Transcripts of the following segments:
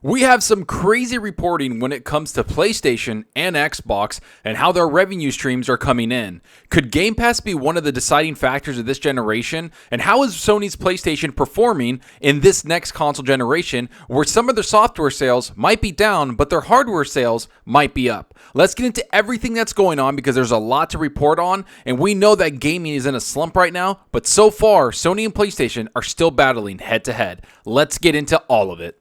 We have some crazy reporting when it comes to PlayStation and Xbox and how their revenue streams are coming in. Could Game Pass be one of the deciding factors of this generation? And how is Sony's PlayStation performing in this next console generation where some of their software sales might be down, but their hardware sales might be up? Let's get into everything that's going on because there's a lot to report on, and we know that gaming is in a slump right now, but so far, Sony and PlayStation are still battling head to head. Let's get into all of it.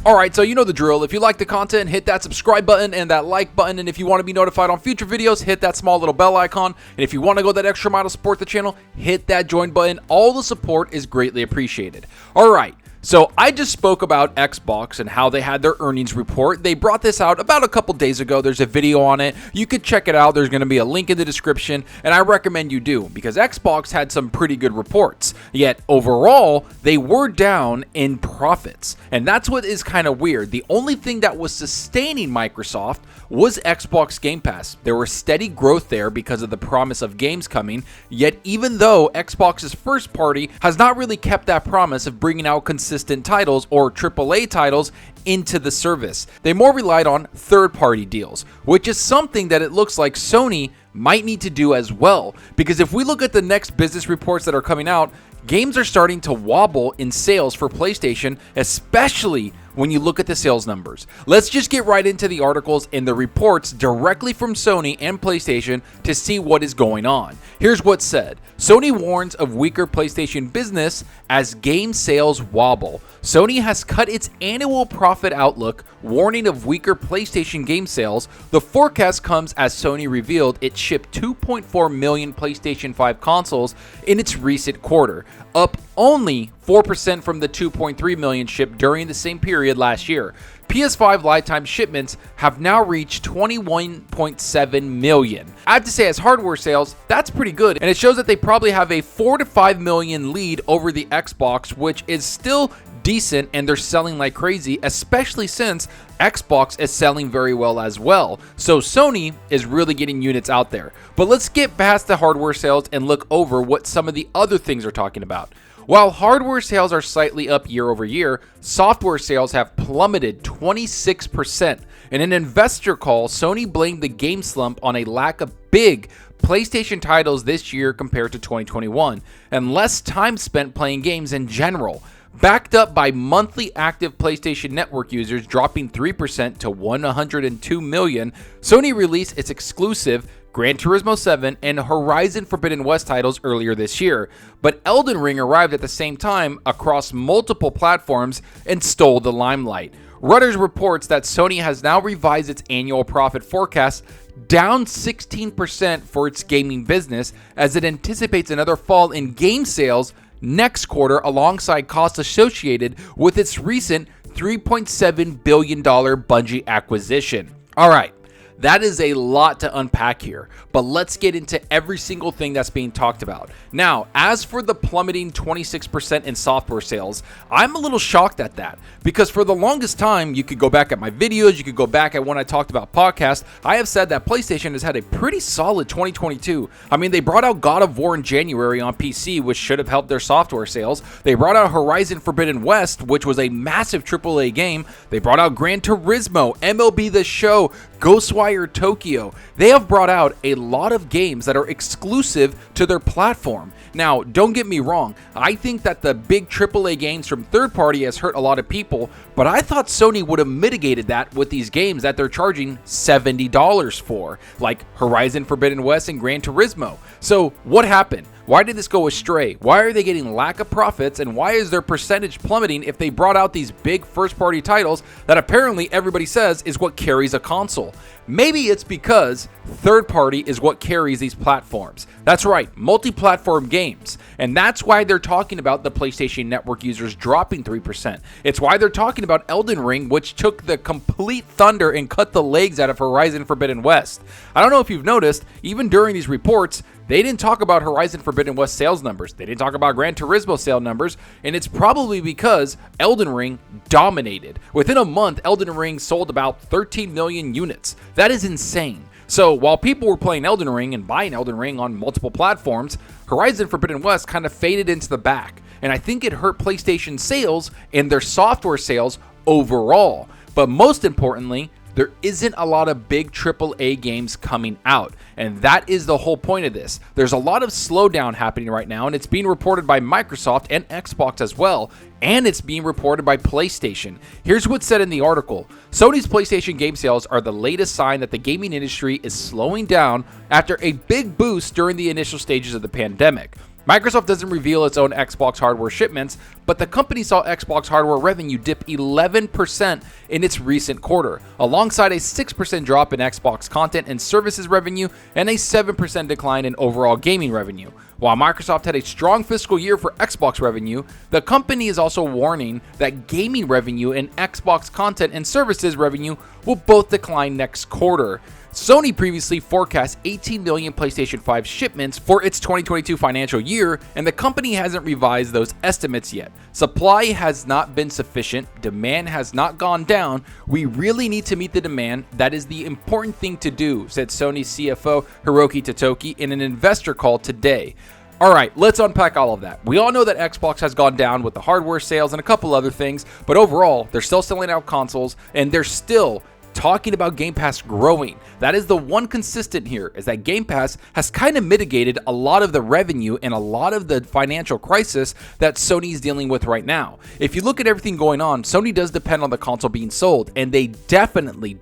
Alright, so you know the drill. If you like the content, hit that subscribe button and that like button. And if you want to be notified on future videos, hit that small little bell icon. And if you want to go that extra mile to support the channel, hit that join button. All the support is greatly appreciated. Alright. So I just spoke about Xbox and how they had their earnings report. They brought this out about a couple days ago. There's a video on it. You could check it out. There's going to be a link in the description, and I recommend you do because Xbox had some pretty good reports. Yet overall, they were down in profits, and that's what is kind of weird. The only thing that was sustaining Microsoft was Xbox Game Pass. There was steady growth there because of the promise of games coming, yet even though Xbox's first party has not really kept that promise of bringing out consistent titles or AAA titles into the service, they more relied on third-party deals, which is something that it looks like Sony might need to do as well, because if we look at the next business reports that are coming out, games are starting to wobble in sales for PlayStation, especially when you look at the sales numbers. Let's just get right into the articles and the reports directly from Sony and PlayStation to see what is going on. Here's what's said. Sony warns of weaker PlayStation business as game sales wobble. Sony has cut its annual profit outlook, warning of weaker PlayStation game sales. The forecast comes as Sony revealed it shipped 2.4 million PlayStation 5 consoles in its recent quarter, up only 4% from the 2.3 million shipped during the same period last year. PS5 lifetime shipments have now reached 21.7 million. I have to say, as hardware sales, that's pretty good, and it shows that they probably have a 4 to 5 million lead over the Xbox, which is still decent, and they're selling like crazy, especially since Xbox is selling very well as well. So Sony is really getting units out there. But let's get past the hardware sales and look over what some of the other things are talking about. While hardware sales are slightly up year over year, software sales have plummeted 26%. In an investor call, Sony blamed the game slump on a lack of big PlayStation titles this year compared to 2021, and less time spent playing games in general. Backed up by monthly active PlayStation Network users dropping 3% to 102 million, Sony released its exclusive Gran Turismo 7 and Horizon Forbidden West titles earlier this year, but Elden Ring arrived at the same time across multiple platforms and stole the limelight. Reuters reports that Sony has now revised its annual profit forecast down 16% for its gaming business as it anticipates another fall in game sales next quarter alongside costs associated with its recent $3.7 billion Bungie acquisition. All right. That is a lot to unpack here, but let's get into every single thing that's being talked about. Now, as for the plummeting 26% in software sales, I'm a little shocked at that because for the longest time, you could go back at my videos, you could go back at when I talked about podcasts, I have said that PlayStation has had a pretty solid 2022. I mean, they brought out God of War in January on PC, which should have helped their software sales. They brought out Horizon Forbidden West, which was a massive AAA game. They brought out Gran Turismo, MLB The Show, Ghostwire Tokyo. They have brought out a lot of games that are exclusive to their platform. Now, don't get me wrong, I think that the big AAA games from third party has hurt a lot of people, but I thought Sony would have mitigated that with these games that they're charging $70 for, like Horizon Forbidden West and Gran Turismo. So what happened? Why did this go astray? Why are they getting lack of profits, and why is their percentage plummeting if they brought out these big first-party titles that apparently everybody says is what carries a console? Maybe it's because third-party is what carries these platforms. That's right, multi-platform games. And that's why they're talking about the PlayStation Network users dropping 3%. It's why they're talking about Elden Ring, which took the complete thunder and cut the legs out of Horizon Forbidden West. I don't know if you've noticed, even during these reports, they didn't talk about Horizon Forbidden West sales numbers. They didn't talk about Gran Turismo sale numbers, and it's probably because Elden Ring dominated. Within a month, Elden Ring sold about 13 million units. That is insane. So while people were playing Elden Ring and buying Elden Ring on multiple platforms, Horizon Forbidden West kind of faded into the back. And I think it hurt PlayStation sales and their software sales overall. But most importantly, there isn't a lot of big AAA games coming out. And that is the whole point of this. There's a lot of slowdown happening right now, and it's being reported by Microsoft and Xbox as well, and it's being reported by PlayStation. Here's what's said in the article. Sony's PlayStation game sales are the latest sign that the gaming industry is slowing down after a big boost during the initial stages of the pandemic. Microsoft doesn't reveal its own Xbox hardware shipments, but the company saw Xbox hardware revenue dip 11% in its recent quarter, alongside a 6% drop in Xbox content and services revenue and a 7% decline in overall gaming revenue. While Microsoft had a strong fiscal year for Xbox revenue, the company is also warning that gaming revenue and Xbox content and services revenue will both decline next quarter. Sony previously forecast 18 million PlayStation 5 shipments for its 2022 financial year, and the company hasn't revised those estimates yet. Supply has not been sufficient, demand has not gone down. We really need to meet the demand. That is the important thing to do, said Sony CFO Hiroki Totoki in an investor call today. Alright, let's unpack all of that. We all know that Xbox has gone down with the hardware sales and a couple other things, but overall, they're still selling out consoles, and they're still talking about Game Pass growing. That is the one consistent here, is that Game Pass has kind of mitigated a lot of the revenue and a lot of the financial crisis that Sony is dealing with right now. If you look at everything going on, Sony does depend on the console being sold, and they definitely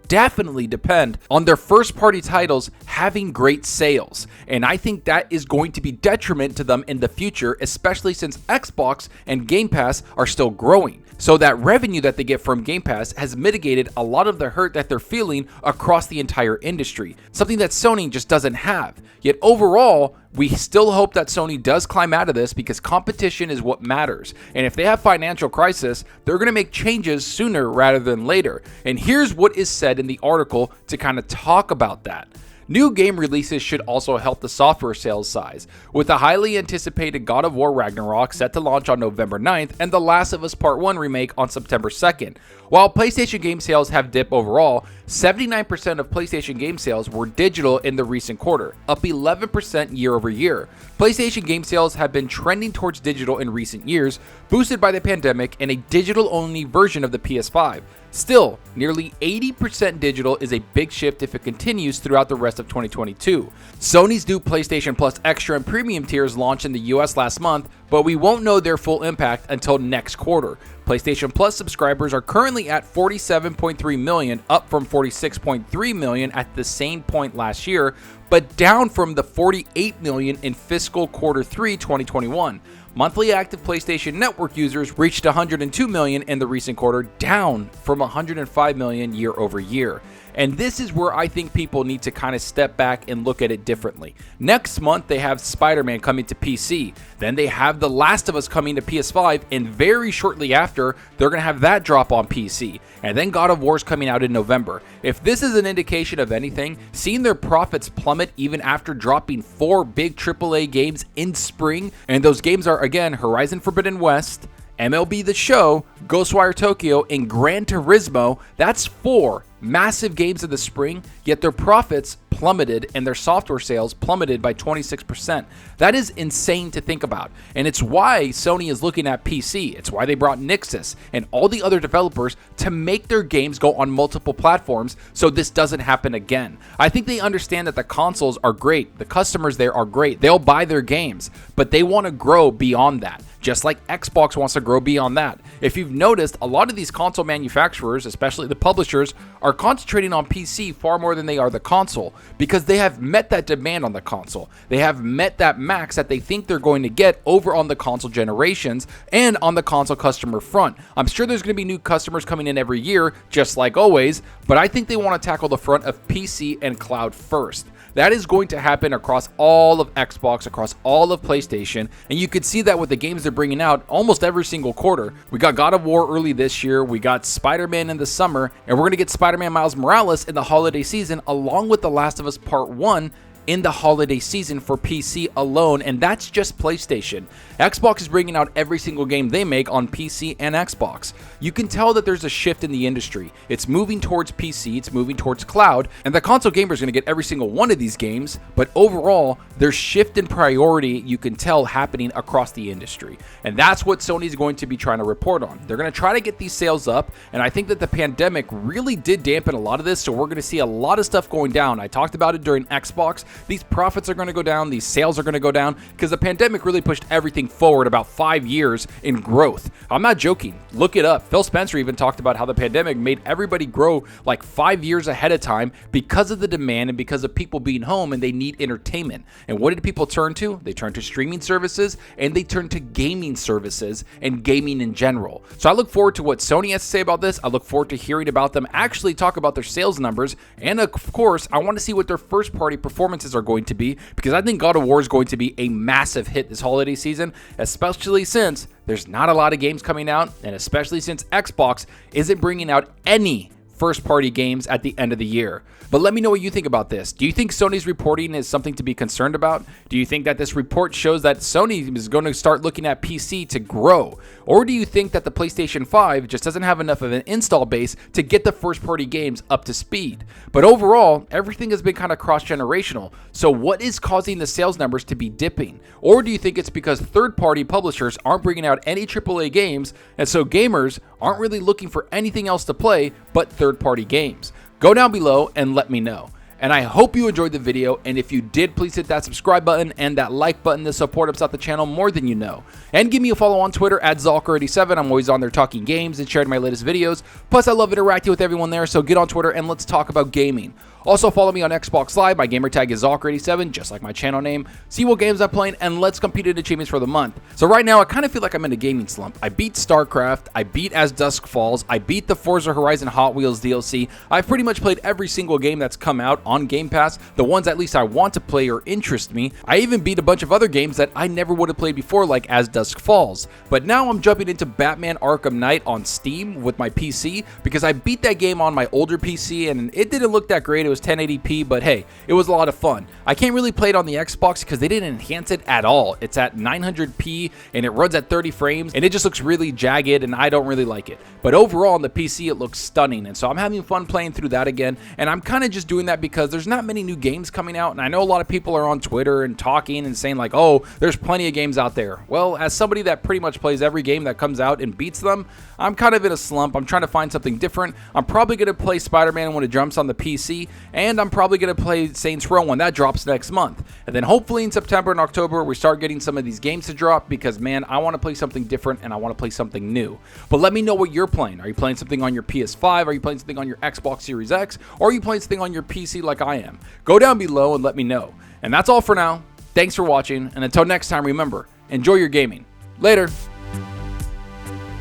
depend on their first party titles having great sales. And I think that is going to be detriment to them in the future, especially since Xbox and Game Pass are still growing. So that revenue that they get from Game Pass has mitigated a lot of the hurt that they're feeling across the entire industry, something that Sony just doesn't have. Yet overall, we still hope that Sony does climb out of this because competition is what matters. And if they have financial crisis, they're going to make changes sooner rather than later. And here's what is said in the article to kind of talk about that. New game releases should also help the software sales size, with the highly anticipated God of War Ragnarok set to launch on November 9th and The Last of Us Part 1 remake on September 2nd. While PlayStation game sales have dipped overall, 79% of PlayStation game sales were digital in the recent quarter, up 11% year over year. PlayStation game sales have been trending towards digital in recent years, boosted by the pandemic and a digital-only version of the PS5. Still, nearly 80% digital is a big shift if it continues throughout the rest of 2022. Sony's new PlayStation Plus Extra and Premium tiers launched in the US last month, but we won't know their full impact until next quarter. PlayStation Plus subscribers are currently at 47.3 million, up from 46.3 million at the same point last year, but down from the 48 million in fiscal quarter 3 2021. Monthly active PlayStation Network users reached 102 million in the recent quarter, down from 105 million year over year. And this is where I think people need to kind of step back and look at it differently. Next month, they have Spider-Man coming to PC. Then they have The Last of Us coming to PS5. And very shortly after, they're going to have that drop on PC. And then God of War is coming out in November. If this is an indication of anything, seeing their profits plummet even after dropping 4 big AAA games in spring, and those games are, again, Horizon Forbidden West, MLB The Show, Ghostwire Tokyo, and Gran Turismo, that's 4 massive games of the spring, yet their profits plummeted and their software sales plummeted by 26%. That is insane to think about. And it's why Sony is looking at PC. It's why they brought Nixxes and all the other developers to make their games go on multiple platforms so this doesn't happen again. I think they understand that the consoles are great. The customers there are great. They'll buy their games, but they want to grow beyond that. Just like Xbox wants to grow beyond that. If you've noticed, a lot of these console manufacturers, especially the publishers, are concentrating on PC far more than they are the console because they have met that demand on the console. They have met that max that they think they're going to get over on the console generations and on the console customer front. I'm sure there's going to be new customers coming in every year, just like always, but I think they want to tackle the front of PC and cloud first. That is going to happen across all of Xbox, across all of PlayStation, and you could see that with the games they're bringing out almost every single quarter. We got God of War early this year, we got Spider-Man in the summer, and we're going to get Spider-Man Miles Morales in the holiday season, along with The Last of Us Part 1 in the holiday season for PC alone, and that's just PlayStation. Xbox is bringing out every single game they make on PC and Xbox. You can tell that there's a shift in the industry. It's moving towards PC, it's moving towards cloud, and the console gamer is going to get every single one of these games, but overall, there's shift in priority you can tell happening across the industry. And that's what Sony's going to be trying to report on. They're going to try to get these sales up, and I think that the pandemic really did dampen a lot of this, so we're going to see a lot of stuff going down. I talked about it during Xbox. These profits are going to go down, these sales are going to go down, because the pandemic really pushed everything forward about 5 years in growth. I'm not joking. Look it up. Phil Spencer even talked about how the pandemic made everybody grow like 5 years ahead of time because of the demand and because of people being home and they need entertainment. And what did people turn to? They turned to streaming services and they turned to gaming services and gaming in general. So I look forward to what Sony has to say about this. I look forward to hearing about them actually talk about their sales numbers. And of course, I want to see what their first party performances are going to be, because I think God of War is going to be a massive hit this holiday season, especially since there's not a lot of games coming out, and especially since Xbox isn't bringing out any first-party games at the end of the year. But let me know what you think about this. Do you think Sony's reporting is something to be concerned about? Do you think that this report shows that Sony is going to start looking at PC to grow? Or do you think that the PlayStation 5 just doesn't have enough of an install base to get the first-party games up to speed? But overall, everything has been kind of cross-generational. So what is causing the sales numbers to be dipping? Or do you think it's because third-party publishers aren't bringing out any AAA games, and so gamers aren't really looking for anything else to play but third-party games? Go down below and let me know. And I hope you enjoyed the video, and if you did, please hit that subscribe button and that like button to support us out the channel more than you know. And give me a follow on Twitter at Zalker87. I'm always on there talking games and sharing my latest videos. Plus, I love interacting with everyone there, so get on Twitter and let's talk about gaming. Also, follow me on Xbox Live. My gamertag is Zalker87, just like my channel name. See what games I'm playing, and let's compete in achievements for the month. So right now, I kind of feel like I'm in a gaming slump. I beat StarCraft, I beat As Dusk Falls, I beat the Forza Horizon Hot Wheels DLC. I've pretty much played every single game that's come out on Game Pass, the ones at least I want to play or interest me. I even beat a bunch of other games that I never would have played before, like As Dusk Falls. But now I'm jumping into Batman Arkham Knight on Steam with my PC, because I beat that game on my older PC, and it didn't look that great. It was 1080p, but hey, it was a lot of fun. I can't really play it on the Xbox because they didn't enhance it at all. It's at 900p and it runs at 30 frames and it just looks really jagged and I don't really like it. But overall on the PC it looks stunning, and so I'm having fun playing through that again, and I'm kind of just doing that because there's not many new games coming out, and I know a lot of people are on Twitter and talking and saying like, oh, there's plenty of games out there. Well, as somebody that pretty much plays every game that comes out and beats them, I'm kind of in a slump. I'm trying to find something different. I'm probably going to play Spider-Man when it jumps on the PC, and I'm probably going to play Saints Row when that drops next month. And then hopefully in September and October, we start getting some of these games to drop, because man, I want to play something different and I want to play something new. But let me know what you're playing. Are you playing something on your PS5? Are you playing something on your Xbox Series X? Or are you playing something on your PC like I am? Go down below and let me know. And that's all for now. Thanks for watching, and until next time, remember, enjoy your gaming. Later.